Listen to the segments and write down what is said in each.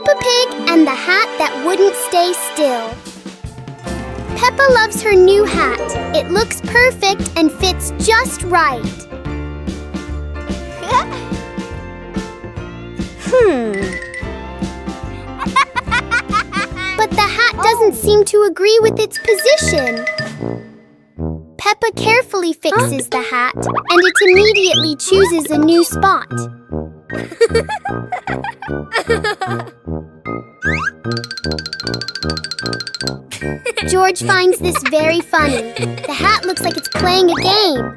Peppa Pig and the hat that wouldn't stay still. Peppa loves her new hat. It looks perfect and fits just right. But the hat doesn't seem to agree with its position. Peppa carefully fixes the hat, and it immediately chooses a new spot. George finds this very funny. The hat looks like it's playing a game.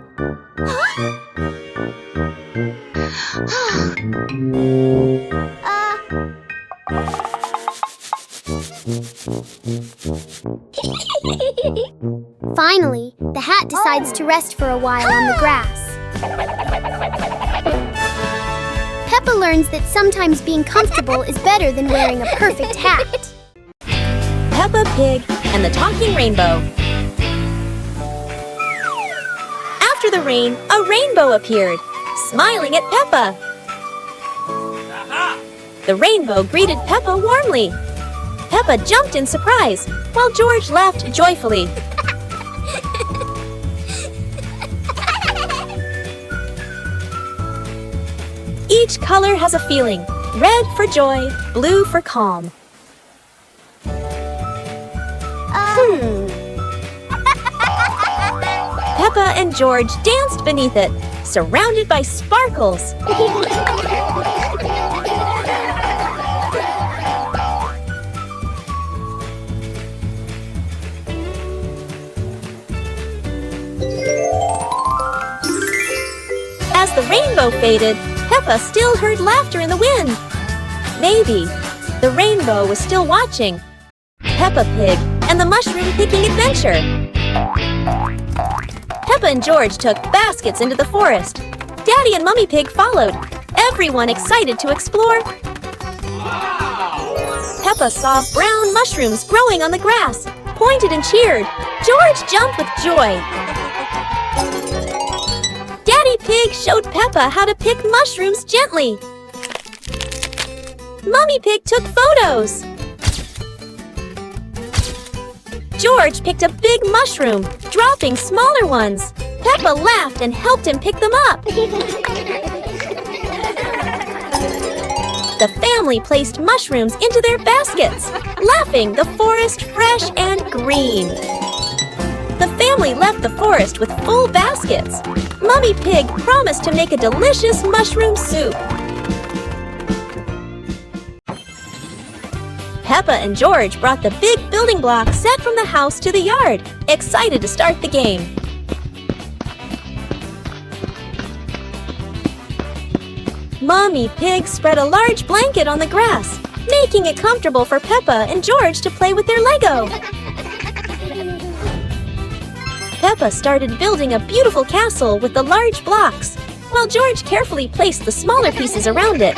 Finally, the hat decides to rest for a while on the grass. Peppa learns that sometimes being comfortable is better than wearing a perfect hat. Peppa Pig and the Talking Rainbow. After the rain, a rainbow appeared, smiling at Peppa. The rainbow greeted Peppa warmly. Peppa jumped in surprise, while George laughed joyfully. Each color has a feeling. Red for joy, blue for calm. Peppa and George danced beneath it, surrounded by sparkles. As the rainbow faded, Peppa still heard laughter in the wind. Maybe the rainbow was still watching Peppa Pig and the mushroom picking adventure. Peppa and George took baskets into the forest. Daddy and Mummy Pig followed, everyone excited to explore. Peppa saw brown mushrooms growing on the grass, pointed and cheered. George jumped with joy. Daddy Pig showed Peppa how to pick mushrooms gently. Mummy Pig took photos. George picked a big mushroom, dropping smaller ones. Peppa laughed and helped him pick them up. The family placed mushrooms into their baskets, laughing, the forest fresh and green. The family left the forest with full baskets. Mummy Pig promised to make a delicious mushroom soup. Peppa and George brought the big building block set from the house to the yard, excited to start the game. Mummy Pig spread a large blanket on the grass, making it comfortable for Peppa and George to play with their Lego. Peppa started building a beautiful castle with the large blocks, while George carefully placed the smaller pieces around it.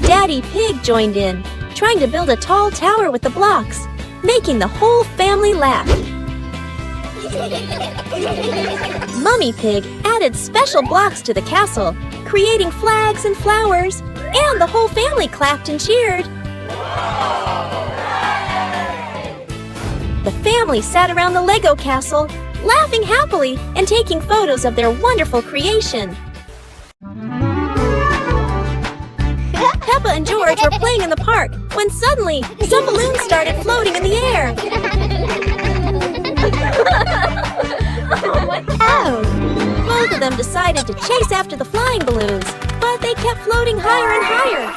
Daddy Pig joined in, trying to build a tall tower with the blocks, making the whole family laugh. Mummy Pig added special blocks to the castle, creating flags and flowers, and the whole family clapped and cheered. The family sat around the Lego castle, laughing happily and taking photos of their wonderful creation. Peppa and George were playing in the park when suddenly some balloons started floating in the air. Both of them decided to chase after the flying balloons, but they kept floating higher and higher.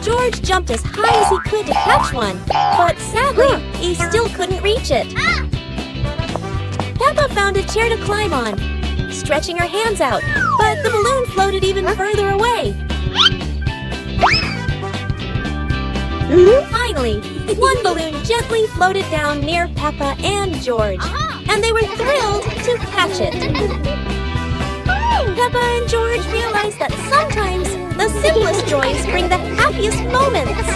George jumped as high as he could to catch one, but sadly, he still couldn't reach it. Peppa found a chair to climb on, stretching her hands out, but the balloon floated even further away. Finally, one balloon gently floated down near Peppa and George, and they were thrilled to catch it. Peppa and George realized that sometimes the simplest joys bring the happiest moments.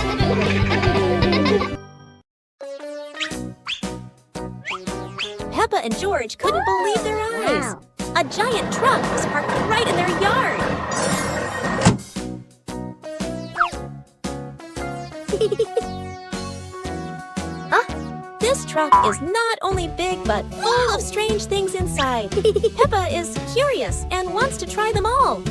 Peppa and George couldn't believe their eyes. A giant truck was parked right in their yard. This truck is not only big, but full of strange things inside. Peppa is curious and wants to try them all.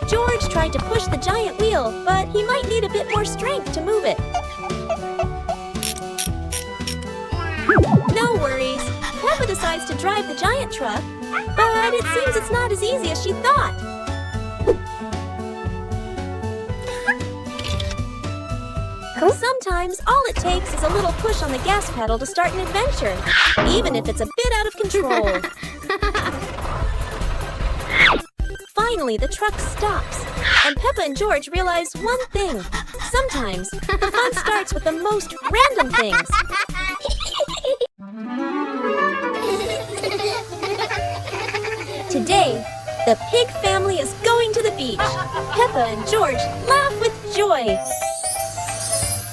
George tried to push the giant wheel, but he might need a bit more strength to move it. No worries. Peppa decides to drive the giant truck, but it seems it's not as easy as she thought. Sometimes all it takes is a little push on the gas pedal to start an adventure, even if it's a bit out of control. Finally, the truck stops, and Peppa and George realize one thing. Sometimes the fun starts with the most random things. Today, the pig family is going to the beach. Peppa and George laugh with joy.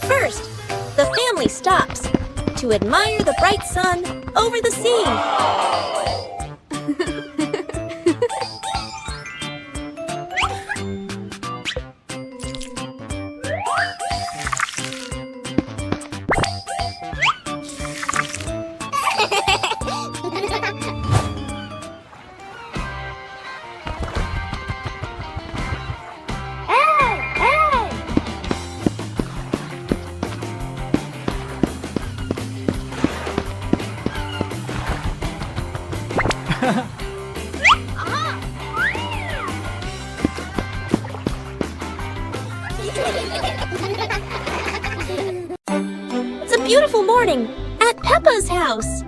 First, the family stops to admire the bright sun over the sea. It's a beautiful morning at Peppa's house.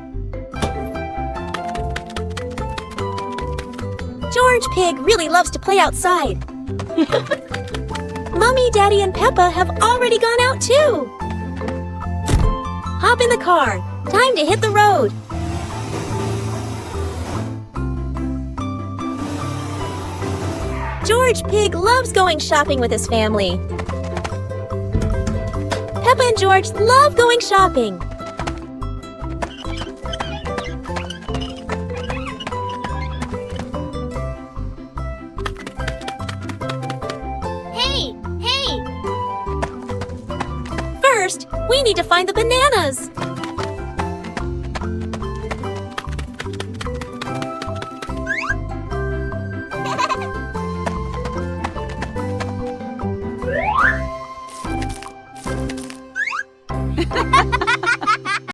George Pig really loves to play outside. Mommy, Daddy, and Peppa have already gone out too. Hop in the car. Time to hit the road. George Pig loves going shopping with his family. Peppa and George love going shopping. Hey! First, we need to find the bananas.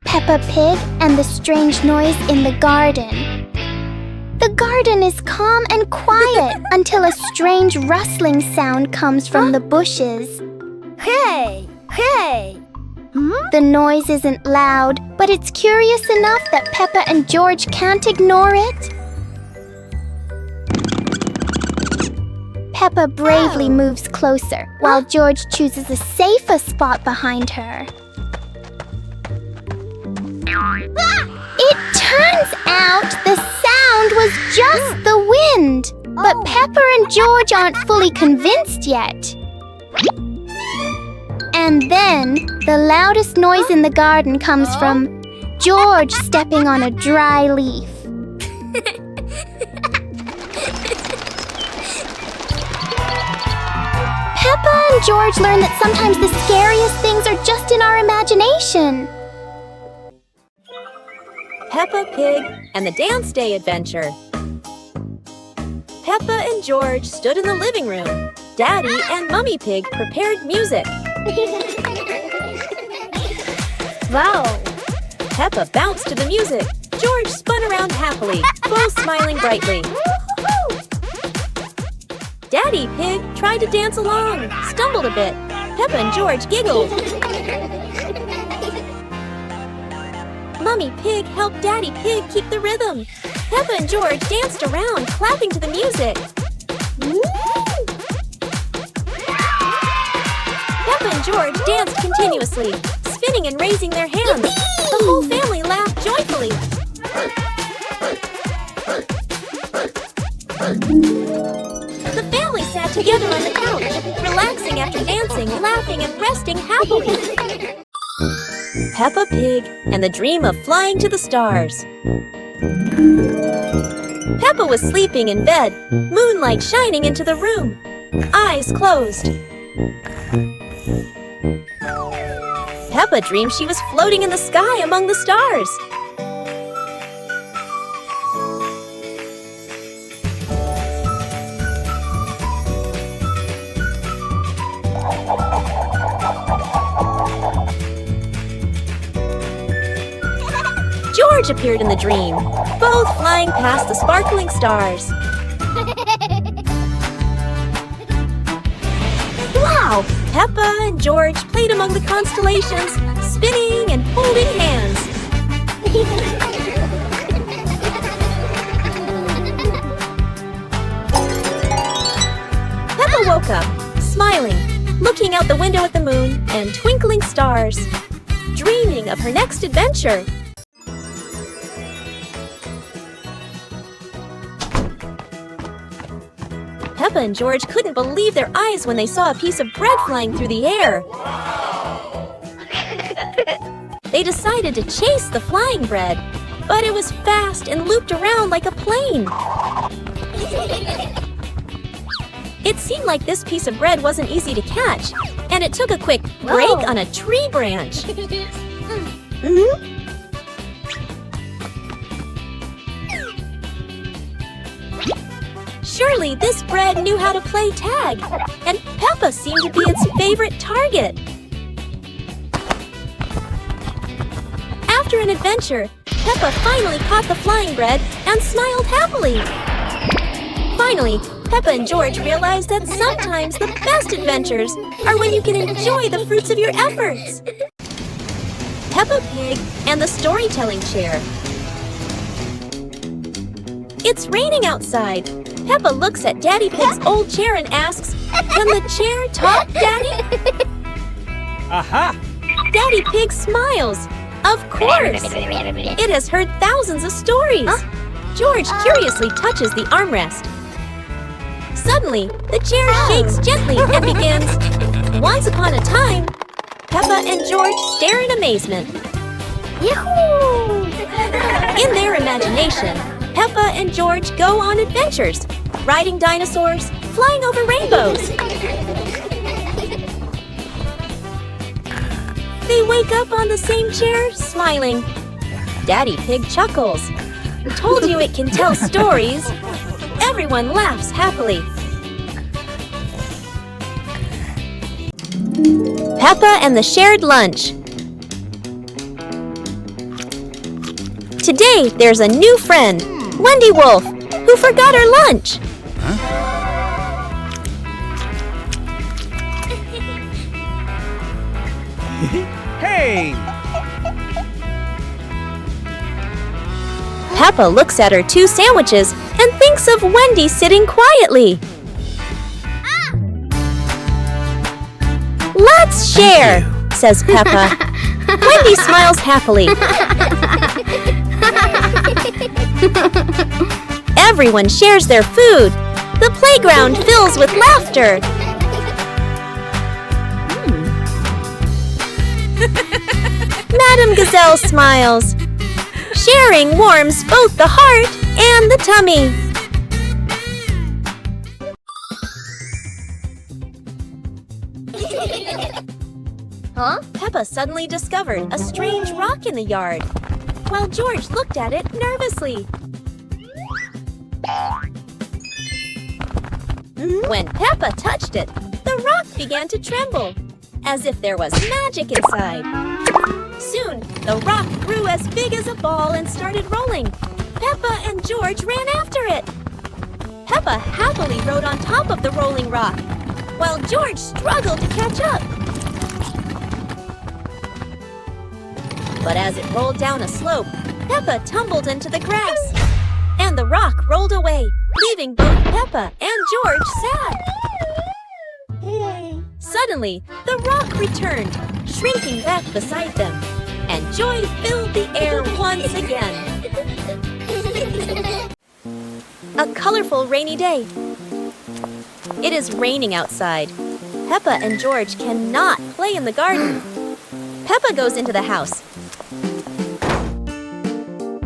Peppa Pig and the strange noise in the garden. The garden is calm and quiet until a strange rustling sound comes from the bushes. Hey! The noise isn't loud, but it's curious enough that Peppa and George can't ignore it. Peppa bravely moves closer, while George chooses a safer spot behind her. It turns out the sound was just the wind, but Peppa and George aren't fully convinced yet. And then, the loudest noise in the garden comes from George stepping on a dry leaf. Peppa and George learn that sometimes the scariest things are just in our imagination. Peppa Pig and the Dance Day Adventure. Peppa and George stood in the living room. Daddy and Mummy Pig prepared music. Wow! Peppa bounced to the music. George spun around happily, both smiling brightly. Daddy Pig tried to dance along, stumbled a bit. Peppa and George giggled. Mummy Pig helped Daddy Pig keep the rhythm. Peppa and George danced around, clapping to the music. Peppa and George danced continuously, spinning and raising their hands. The whole family laughed joyfully. The family sat together on the couch, relaxing after dancing, laughing, and resting happily. Peppa Pig and the Dream of Flying to the Stars. Peppa was sleeping in bed, moonlight shining into the room. Eyes closed. Peppa dreamed she was floating in the sky among the stars. George appeared in the dream, both flying past the sparkling stars. Wow! Peppa and George played among the constellations, spinning and holding hands. Peppa woke up, smiling, looking out the window at the moon and twinkling stars, dreaming of her next adventure. Peppa and George couldn't believe their eyes when they saw a piece of bread flying through the air. They decided to chase the flying bread, but it was fast and looped around like a plane. It seemed like this piece of bread wasn't easy to catch, and it took a quick break on a tree branch. Surely this bread knew how to play tag, and Peppa seemed to be its favorite target. After an adventure, Peppa finally caught the flying bread and smiled happily. Finally, Peppa and George realized that sometimes the best adventures are when you can enjoy the fruits of your efforts. Peppa Pig and the Storytelling Chair. It's raining outside. Peppa looks at Daddy Pig's old chair and asks, "Can the chair talk, Daddy?" Aha! Daddy Pig smiles. Of course! It has heard thousands of stories. George curiously touches the armrest. Suddenly, the chair shakes gently and begins, "Once upon a time." Peppa and George stare in amazement. Yahoo! In their imagination, Peppa and George go on adventures, riding dinosaurs, flying over rainbows. They wake up on the same chair, smiling. Daddy Pig chuckles. Told you it can tell stories. Everyone laughs happily. Peppa and the Shared Lunch. Today, there's a new friend, Wendy Wolf, who forgot her lunch. Hey! Peppa looks at her 2 sandwiches and thinks of Wendy sitting quietly. "Let's share," says Peppa. Wendy smiles happily. Everyone shares their food. The playground fills with laughter. Madame Gazelle smiles. Sharing warms both the heart and the tummy. Peppa suddenly discovered a strange rock in the yard, while George looked at it nervously. When Peppa touched it, the rock began to tremble, as if there was magic inside. Soon, the rock grew as big as a ball and started rolling. Peppa and George ran after it. Peppa happily rode on top of the rolling rock, while George struggled to catch up. But as it rolled down a slope, Peppa tumbled into the grass, and the rock rolled away, leaving both Peppa and George sad. Suddenly, the rock returned, shrinking back beside them, and joy filled the air once again. A colorful rainy day. It is raining outside. Peppa and George cannot play in the garden. Peppa goes into the house.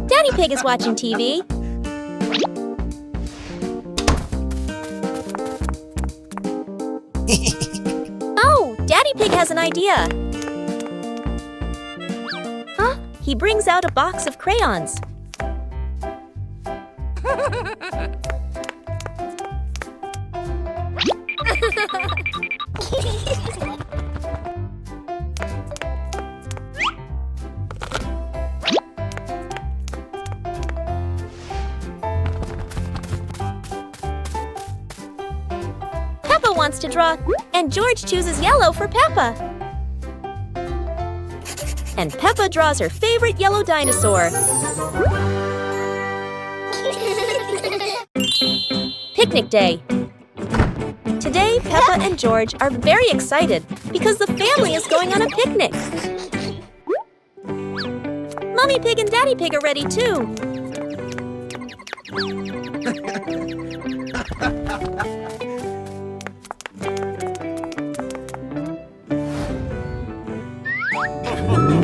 Daddy Mommy Pig is watching TV. Oh, Daddy Pig has an idea. Huh? He brings out a box of crayons. Peppa wants to draw, and George chooses yellow for Peppa. And Peppa draws her favorite yellow dinosaur. Picnic day. Today, Peppa and George are very excited because the family is going on a picnic. Mommy Pig and Daddy Pig are ready too.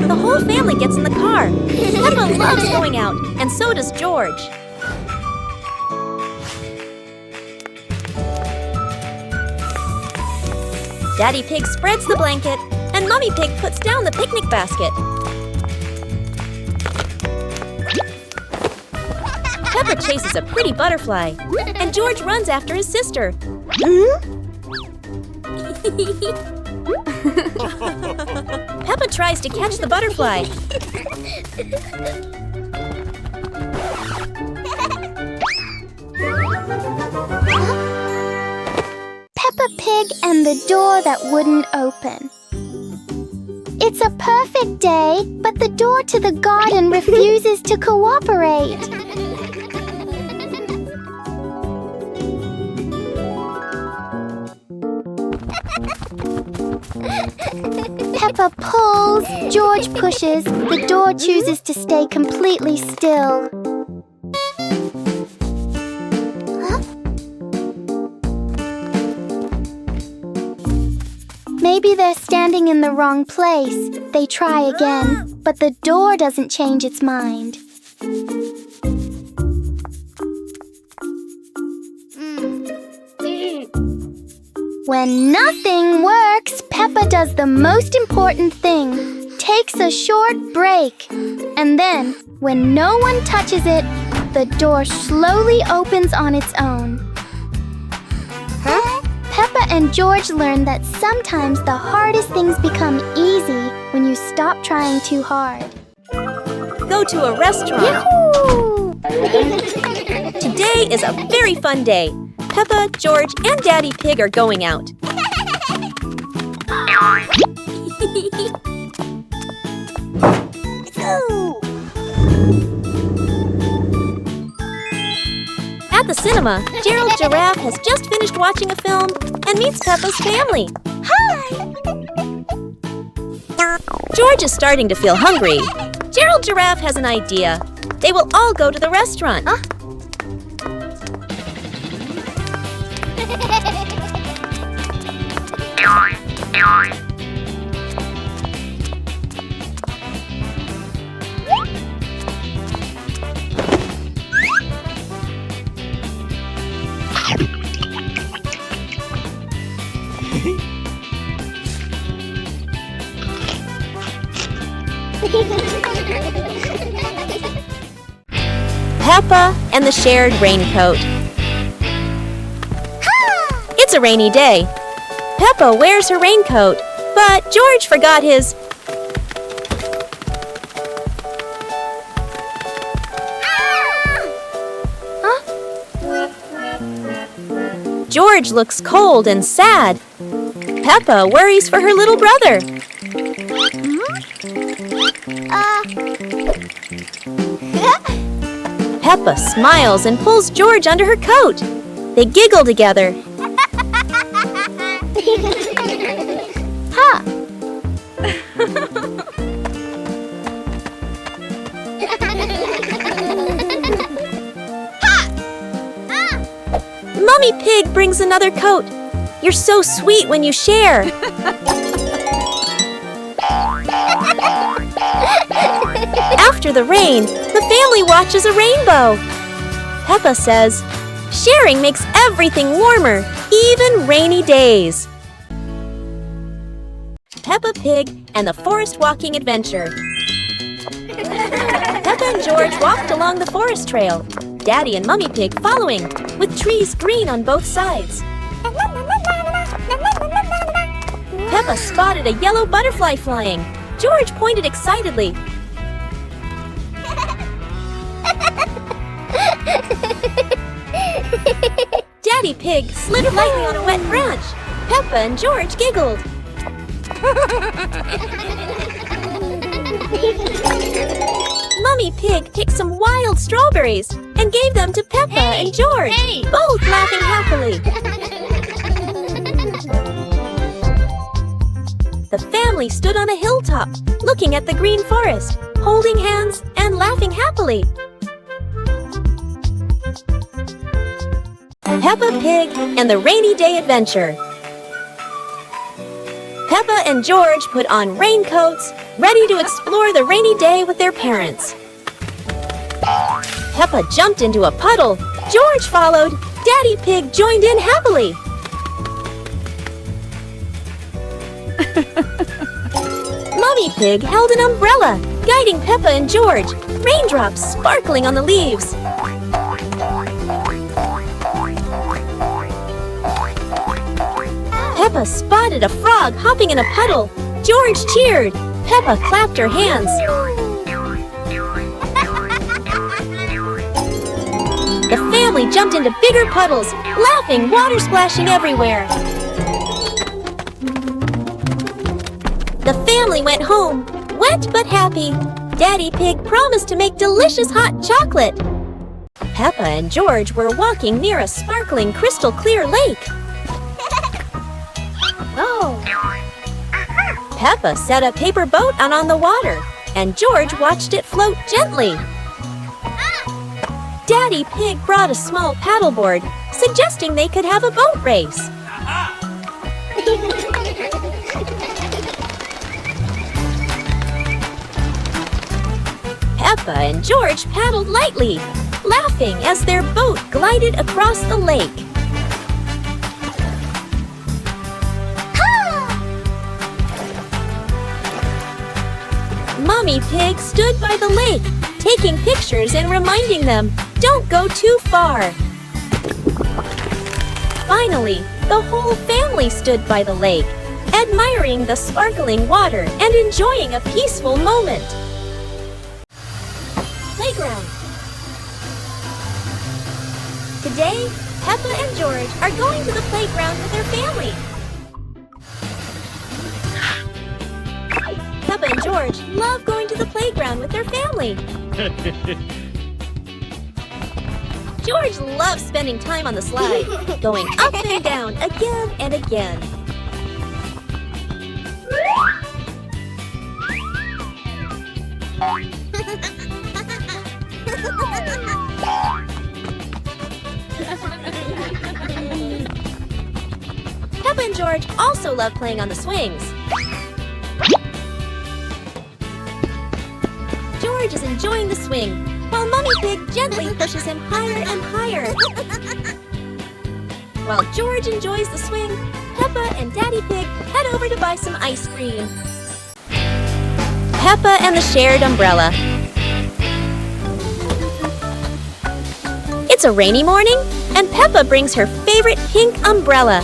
The whole family gets in the car. Peppa loves going out, and so does George. Daddy Pig spreads the blanket, and Mommy Pig puts down the picnic basket. Peppa chases a pretty butterfly, and George runs after his sister. Peppa tries to catch the butterfly. Peppa Pig and the door that wouldn't open. It's a perfect day, but the door to the garden refuses to cooperate. Peppa pulls, George pushes, the door chooses to stay completely still. Maybe they're standing in the wrong place. They try again, but the door doesn't change its mind. When nothing works, Peppa does the most important thing, takes a short break. And then, when no one touches it, the door slowly opens on its own. Peppa and George learn that sometimes the hardest things become easy when you stop trying too hard. Go to a restaurant. Today is a very fun day. Peppa, George, and Daddy Pig are going out. At the cinema, Gerald Giraffe has just finished watching a film and meets Peppa's family. Hi! George is starting to feel hungry. Gerald Giraffe has an idea. They will all go to the restaurant. Peppa and the shared raincoat. It's a rainy day. Peppa wears her raincoat, but George forgot his. George looks cold and sad. Peppa worries for her little brother. Peppa smiles and pulls George under her coat. They giggle together. Ha! Mummy Pig brings another coat. You're so sweet when you share. After the rain, the family watches a rainbow. Peppa says, sharing makes everything warmer, even rainy days. Peppa Pig and the Forest Walking Adventure. Peppa and George walked along the forest trail, Daddy and Mummy Pig following, with trees green on both sides. Peppa spotted a yellow butterfly flying. George pointed excitedly. Daddy Pig slid lightly on a wet branch. Peppa and George giggled. Mummy Pig picked some wild strawberries and gave them to Peppa and George, both laughing happily. The family stood on a hilltop, looking at the green forest, holding hands and laughing happily. Peppa Pig and the Rainy Day Adventure. Peppa and George put on raincoats, ready to explore the rainy day with their parents. Peppa jumped into a puddle. George followed. Daddy Pig joined in happily. Mummy Pig held an umbrella, guiding Peppa and George, raindrops sparkling on the leaves. Peppa spotted a frog hopping in a puddle. George cheered. Peppa clapped her hands. The family jumped into bigger puddles, laughing, water splashing everywhere. The family went home, wet but happy. Daddy Pig promised to make delicious hot chocolate. Peppa and George were walking near a sparkling crystal clear lake. Oh! Peppa set a paper boat out on the water, and George watched it float gently. Daddy Pig brought a small paddleboard, suggesting they could have a boat race. Peppa and George paddled lightly, laughing as their boat glided across the lake. Mummy Pig stood by the lake, taking pictures and reminding them, don't go too far. Finally, the whole family stood by the lake, admiring the sparkling water and enjoying a peaceful moment. Playground. Today, Peppa and George are going to the playground with their family. Peppa and George love going to the playground with their family. George loves spending time on the slide, going up and down again and again. Peppa and George also love playing on the swings. George is enjoying the swing, while Mummy Pig gently pushes him higher and higher. While George enjoys the swing, Peppa and Daddy Pig head over to buy some ice cream. Peppa and the Shared Umbrella. It's a rainy morning, and Peppa brings her favorite pink umbrella.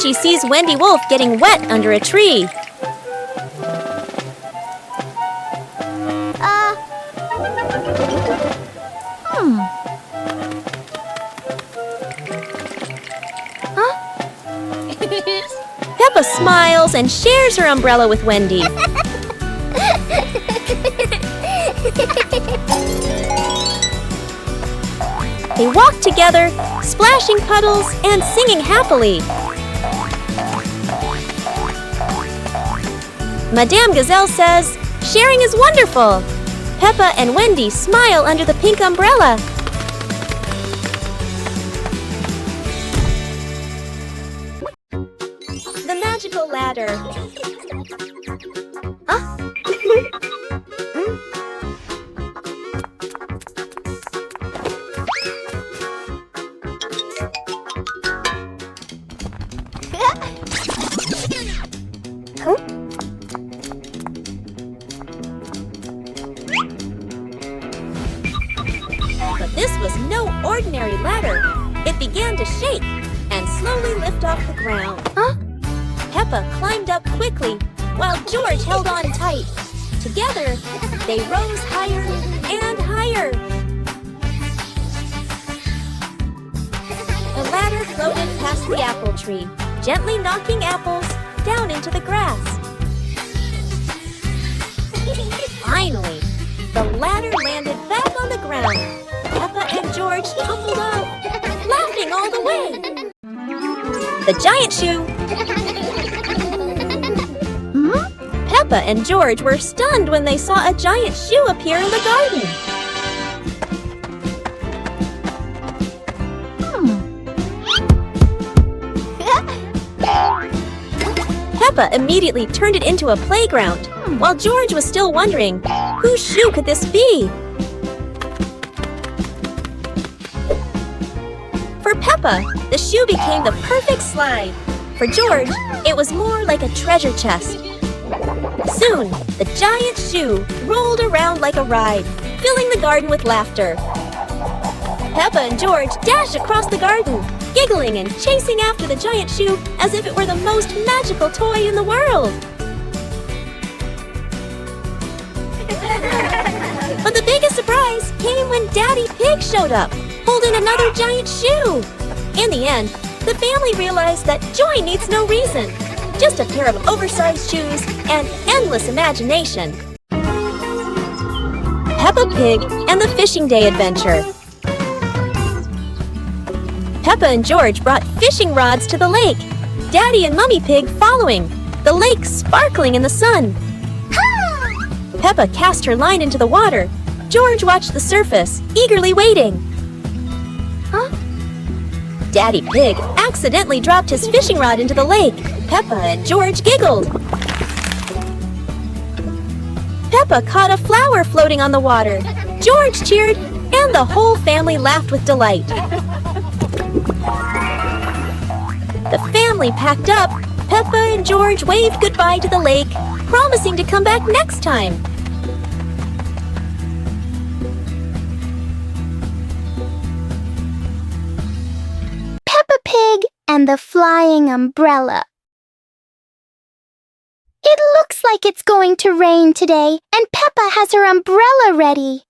She sees Wendy Wolf getting wet under a tree. Peppa smiles and shares her umbrella with Wendy. They walk together, splashing puddles and singing happily. Madame Gazelle says, sharing is wonderful. Peppa and Wendy smile under the pink umbrella. magical ladder. But this was no ordinary ladder. It began to shake and slowly lift off the ground. Peppa climbed up quickly while George held on tight. Together, they rose higher and higher. The ladder floated past the apple tree, gently knocking apples down into the grass. Finally, the ladder landed back on the ground. Peppa and George tumbled off, laughing all the way. The giant shoe. Peppa and George were stunned when they saw a giant shoe appear in the garden. Peppa immediately turned it into a playground, while George was still wondering, whose shoe could this be? For Peppa, the shoe became the perfect slide. For George, it was more like a treasure chest. Soon, the giant shoe rolled around like a ride, filling the garden with laughter. Peppa and George dashed across the garden, giggling and chasing after the giant shoe as if it were the most magical toy in the world. But the biggest surprise came when Daddy Pig showed up, holding another giant shoe. In the end, the family realized that joy needs no reason, just a pair of oversized shoes and endless imagination. Peppa Pig and the Fishing Day Adventure. Peppa and George brought fishing rods to the lake, Daddy and Mummy Pig following, the lake sparkling in the sun. Peppa cast her line into the water. George watched the surface, eagerly waiting. Daddy Pig accidentally dropped his fishing rod into the lake. Peppa and George giggled. Peppa caught a flower floating on the water. George cheered, and the whole family laughed with delight. The family packed up. Peppa and George waved goodbye to the lake, promising to come back next time. Peppa Pig and the Flying Umbrella. It looks like it's going to rain today, and Peppa has her umbrella ready.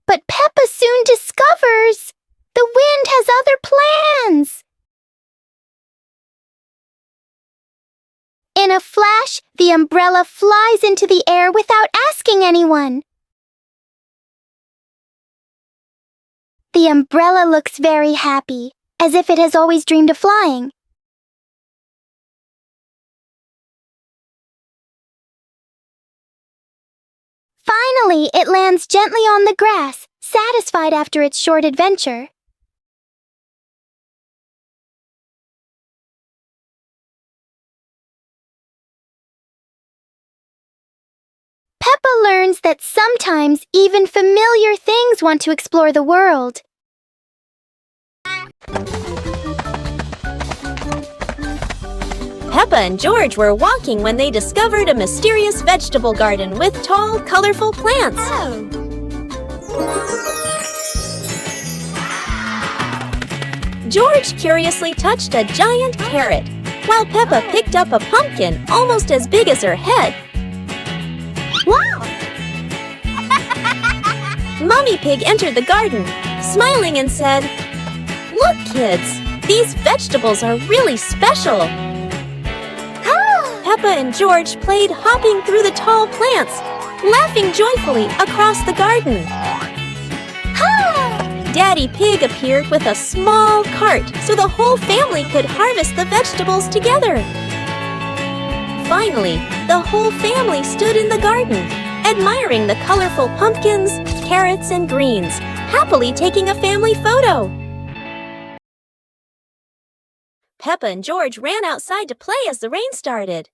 But Peppa soon discovers the wind has other plans. In a flash, the umbrella flies into the air without asking anyone. The umbrella looks very happy, as if it has always dreamed of flying. Finally, it lands gently on the grass, satisfied after its short adventure. Peppa learns that sometimes even familiar things want to explore the world. Peppa and George were walking when they discovered a mysterious vegetable garden with tall, colorful plants. George curiously touched a giant carrot, while Peppa picked up a pumpkin almost as big as her head. Wow! Mummy Pig entered the garden, smiling and said, "Look, kids, these vegetables are really special." Peppa and George played hopping through the tall plants, laughing joyfully across the garden. Daddy Pig appeared with a small cart so the whole family could harvest the vegetables together. Finally, the whole family stood in the garden, admiring the colorful pumpkins, carrots, and greens, happily taking a family photo. Peppa and George ran outside to play as the rain started.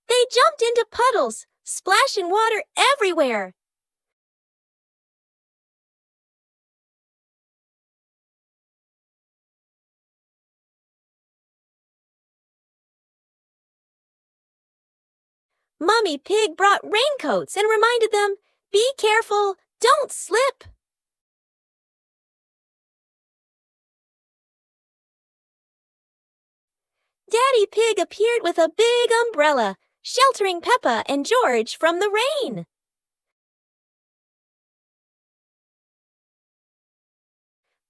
They jumped into puddles, splashing water everywhere. Mummy Pig brought raincoats and reminded them, "Be careful, don't slip." Daddy Pig appeared with a big umbrella, sheltering Peppa and George from the rain.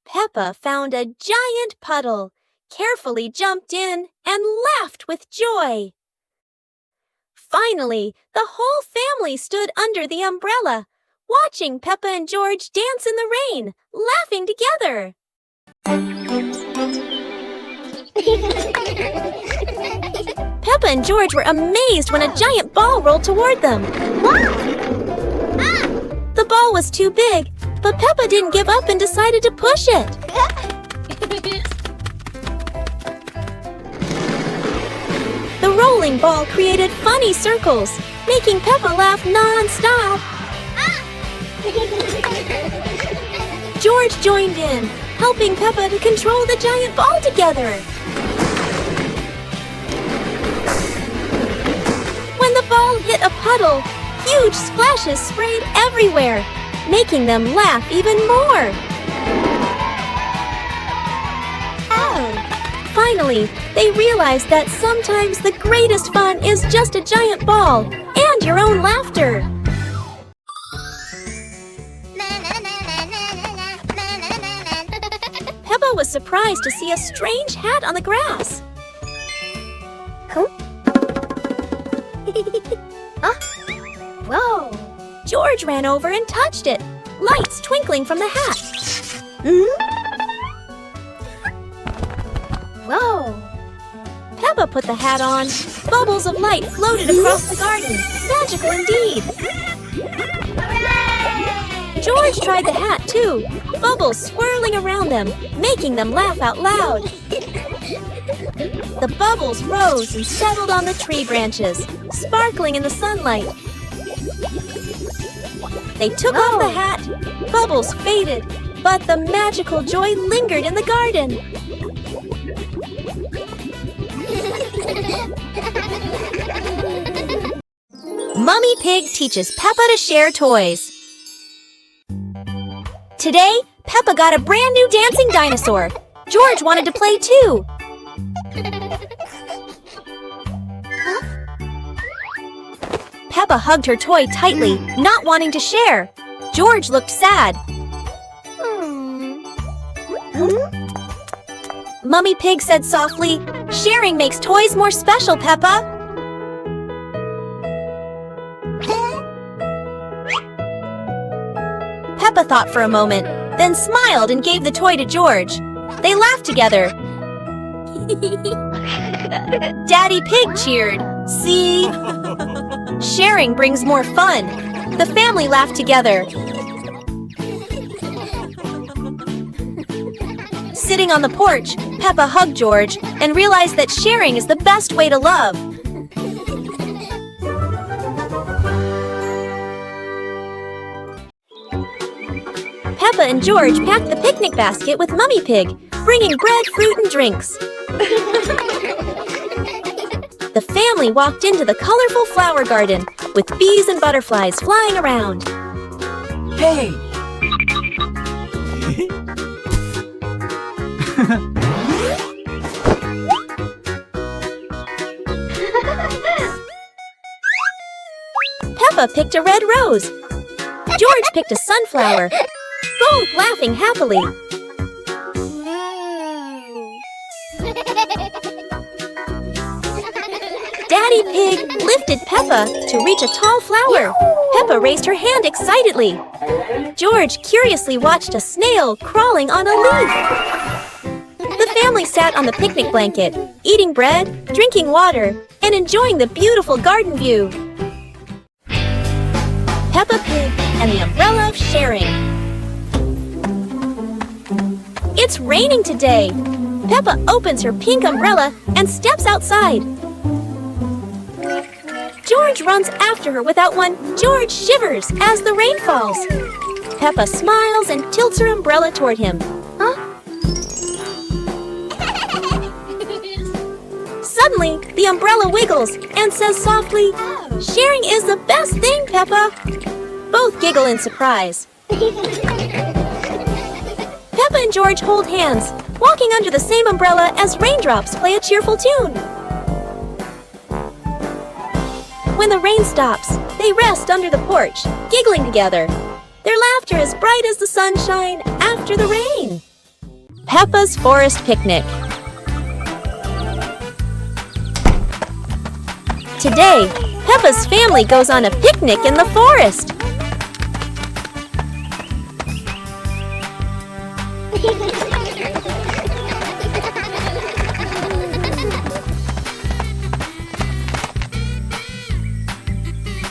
Peppa found a giant puddle, carefully jumped in, and laughed with joy. Finally, the whole family stood under the umbrella, watching Peppa and George dance in the rain, laughing together. Peppa and George were amazed when a giant ball rolled toward them. The ball was too big, but Peppa didn't give up and decided to push it. The rolling ball created funny circles, making Peppa laugh non-stop. George joined in, helping Peppa to control the giant ball together. When the ball hit a puddle, huge splashes sprayed everywhere, making them laugh even more. Finally, they realized that sometimes the greatest fun is just a giant ball and your own laughter. Peppa was surprised to see a strange hat on the grass. Whoa! George ran over and touched it, lights twinkling from the hat. Whoa! Peppa put the hat on. Bubbles of light floated across the garden. Magical indeed. George tried the hat too, bubbles swirling around them, making them laugh out loud. The bubbles rose and settled on the tree branches, sparkling in the sunlight. They took off the hat, bubbles faded, but the magical joy lingered in the garden. Mummy Pig teaches Peppa to share toys. Today, Peppa got a brand new dancing dinosaur. George wanted to play too. Peppa hugged her toy tightly, not wanting to share. George looked sad. Mummy Pig said softly, "Sharing makes toys more special, Peppa." Peppa thought for a moment, then smiled and gave the toy to George. They laughed together. Daddy Pig cheered. "See? Sharing brings more fun." The family laughed together. Sitting on the porch, Peppa hugged George and realized that sharing is the best way to love. Peppa and George packed the picnic basket with Mummy Pig, bringing bread, fruit, and drinks. The family walked into the colorful flower garden with bees and butterflies flying around. Hey! Peppa picked a red rose. George picked a sunflower, both laughing happily. Daddy Pig lifted Peppa to reach a tall flower. Peppa raised her hand excitedly. George curiously watched a snail crawling on a leaf. The family sat on the picnic blanket, eating bread, drinking water, and enjoying the beautiful garden view. Peppa Pig and the Umbrella of Sharing. It's raining today. Peppa opens her pink umbrella and steps outside. George runs after her without one. George shivers as the rain falls. Peppa smiles and tilts her umbrella toward him. Huh? Suddenly, the umbrella wiggles and says softly, "Sharing is the best thing, Peppa." Both giggle in surprise. Peppa and George hold hands, walking under the same umbrella as raindrops play a cheerful tune. When the rain stops, they rest under the porch, giggling together. Their laughter is bright as the sunshine after the rain. Peppa's Forest Picnic. Today, Peppa's family goes on a picnic in the forest.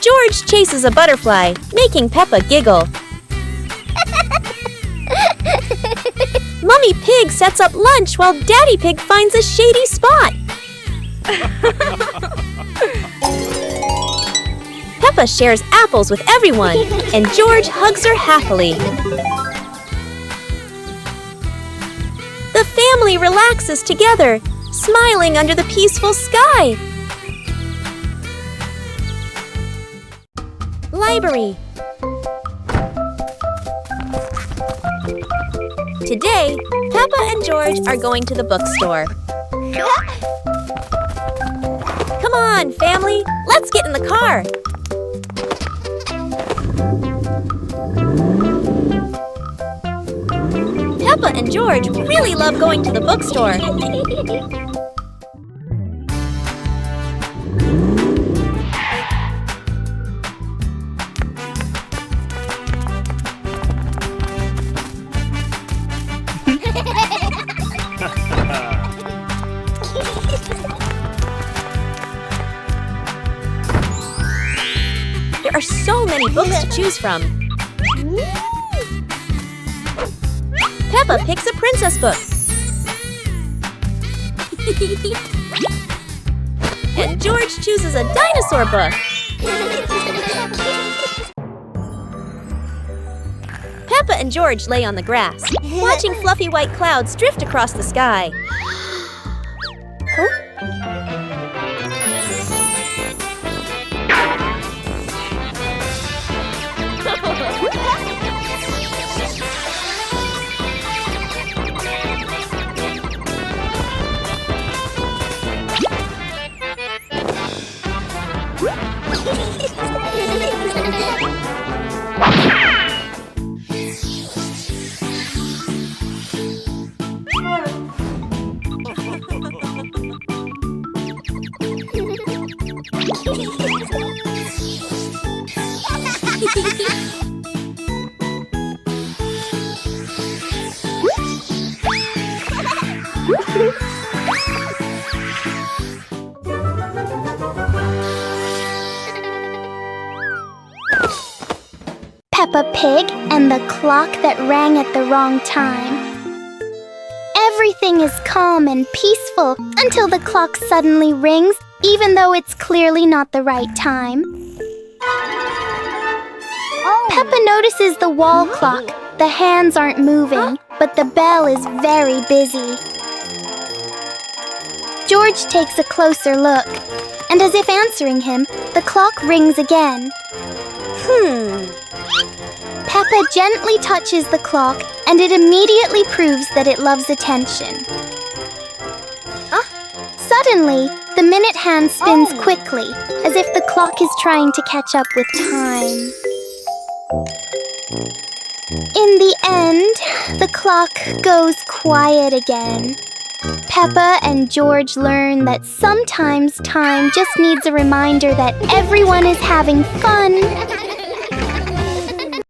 George chases a butterfly, making Peppa giggle. Mummy Pig sets up lunch while Daddy Pig finds a shady spot. Peppa shares apples with everyone, and George hugs her happily. The family relaxes together, smiling under the peaceful sky. Library. Today, Peppa and George are going to the bookstore. Come on, family, let's get in the car. Peppa and George really love going to the bookstore. There are so many books to choose from. Peppa picks a princess book. And George chooses a dinosaur book. Peppa and George lay on the grass, watching fluffy white clouds drift across the sky. Peppa Pig and the clock that rang at the wrong time. Everything is calm and peaceful until the clock suddenly rings, even though it's clearly not the right time. Peppa notices the wall clock. The hands aren't moving, but the bell is very busy. George takes a closer look, and as if answering him, the clock rings again. Peppa gently touches the clock, and it immediately proves that it loves attention. Suddenly, the minute hand spins quickly, as if the clock is trying to catch up with time. In the end, the clock goes quiet again. Peppa and George learn that sometimes time just needs a reminder that everyone is having fun